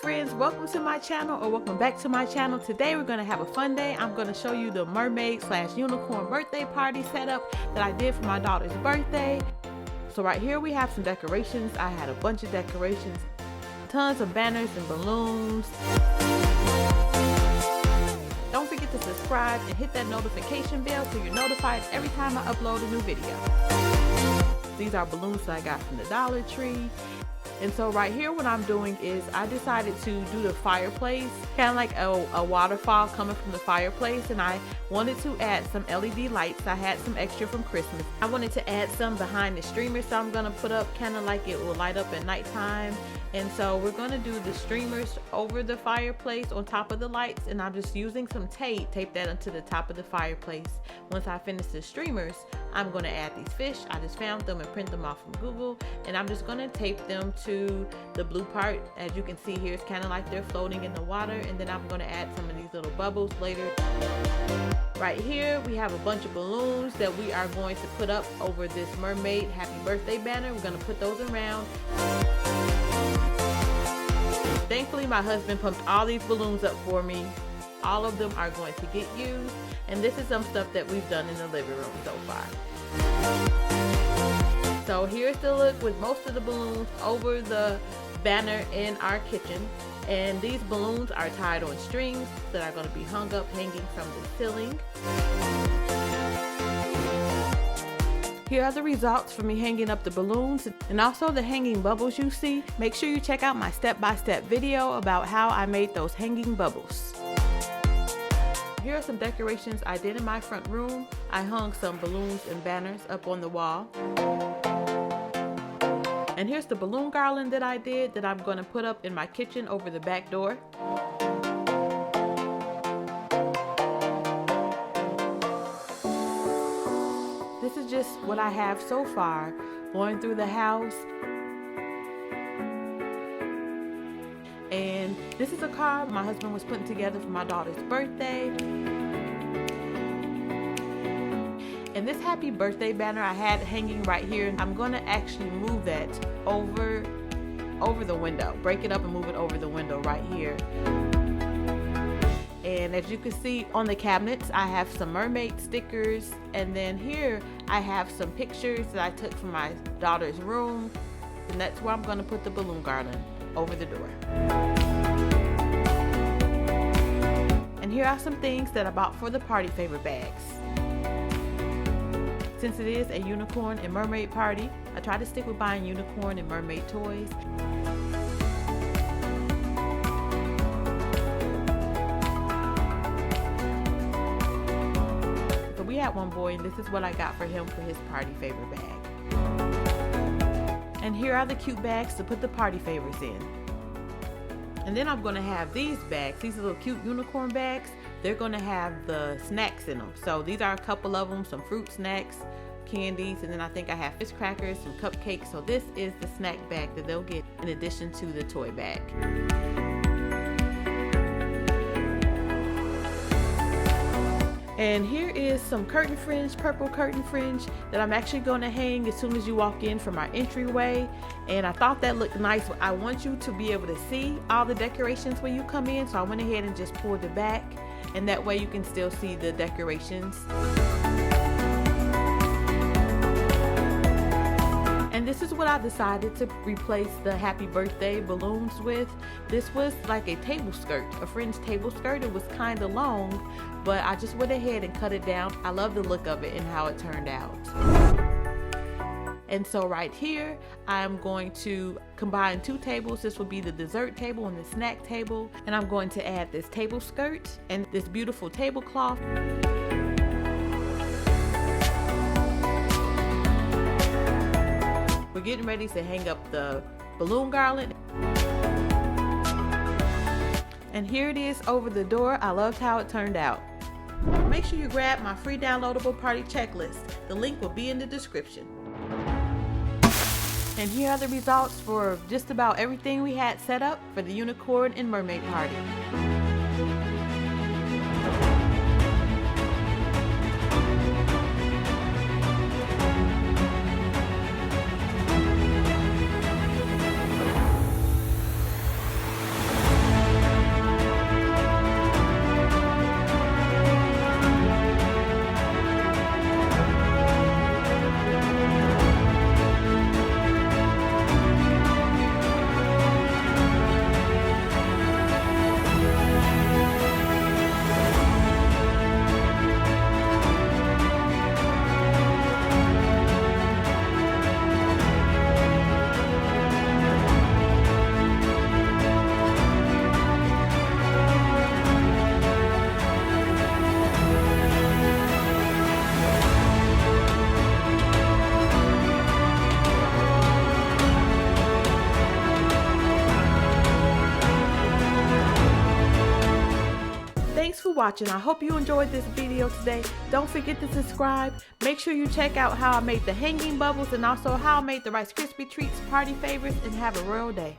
friends, welcome to my channel, or welcome back to my channel. Today we're going to have a fun day. I'm going to show you the mermaid / unicorn birthday party setup that I did for my daughter's birthday. So right here we have some decorations. I had a bunch of decorations, tons of banners and balloons. Don't forget to subscribe and hit that notification bell so you're notified every time I upload a new video. These are balloons that I got from the Dollar Tree. And so right here what I'm doing is I decided to do the fireplace, kind of like a waterfall coming from the fireplace, and I wanted to add some LED lights. I had some extra from Christmas. I wanted to add some behind the streamer, so I'm going to put up kind of like it will light up at nighttime. And so we're going to do the streamers over the fireplace on top of the lights, and I'm just using some tape that onto the top of the fireplace. Once I finish the streamers, I'm going to add these fish. I just found them and print them off from Google, and I'm just going to tape them to the blue part. As you can see here, it's kind of like they're floating in the water, and then I'm going to add some of these little bubbles later. Right here we have a bunch of balloons that we are going to put up over this mermaid happy birthday banner. We're going to put those around. Thankfully my husband pumped all these balloons up for me. All of them are going to get used, and this is some stuff that we've done in the living room so far. So here's the look with most of the balloons over the banner in our kitchen, and these balloons are tied on strings that are going to be hung up hanging from the ceiling. Here are the results for me hanging up the balloons and also the hanging bubbles you see. Make sure you check out my step-by-step video about how I made those hanging bubbles. Here are some decorations I did in my front room. I hung some balloons and banners up on the wall. And here's the balloon garland that I did that I'm going to put up in my kitchen over the back door. This is just what I have so far going through the house. And this is a card my husband was putting together for my daughter's birthday. And this happy birthday banner I had hanging right here, I'm going to actually move that over the window. Break it up and move it over the window right here. And as you can see on the cabinets, I have some mermaid stickers, and then here I have some pictures that I took from my daughter's room, and that's where I'm going to put the balloon garland, over the door. And here are some things that I bought for the party favor bags. Since it is a unicorn and mermaid party, I try to stick with buying unicorn and mermaid toys. So we had one boy, and this is what I got for him for his party favor bag. And here are the cute bags to put the party favors in. And then I'm going to have these bags. These are little cute unicorn bags. They're going to have the snacks in them. So these are a couple of them, some fruit snacks, candies, and then I think I have fish crackers, some cupcakes. So this is the snack bag that they'll get in addition to the toy bag. And here is some curtain fringe, purple curtain fringe that I'm actually going to hang as soon as you walk in from our entryway. And I thought that looked nice. I want you to be able to see all the decorations when you come in, so I went ahead and just pulled it back, and that way you can still see the decorations. And this is what I decided to replace the happy birthday balloons with. This was like a table skirt, a fringe table skirt. It was kind of long, but I just went ahead and cut it down. I love the look of it and how it turned out. And so right here, I'm going to combine two tables. This will be the dessert table and the snack table. And I'm going to add this table skirt and this beautiful tablecloth. We're getting ready to hang up the balloon garland. And here it is over the door. I loved how it turned out. Make sure you grab my free downloadable party checklist. The link will be in the description. And here are the results for just about everything we had set up for the unicorn and mermaid party. watching. I hope you enjoyed this video today. Don't forget to subscribe. Make sure you check out how I made the hanging bubbles and also how I made the Rice Krispie Treats party favorites, and have a royal day.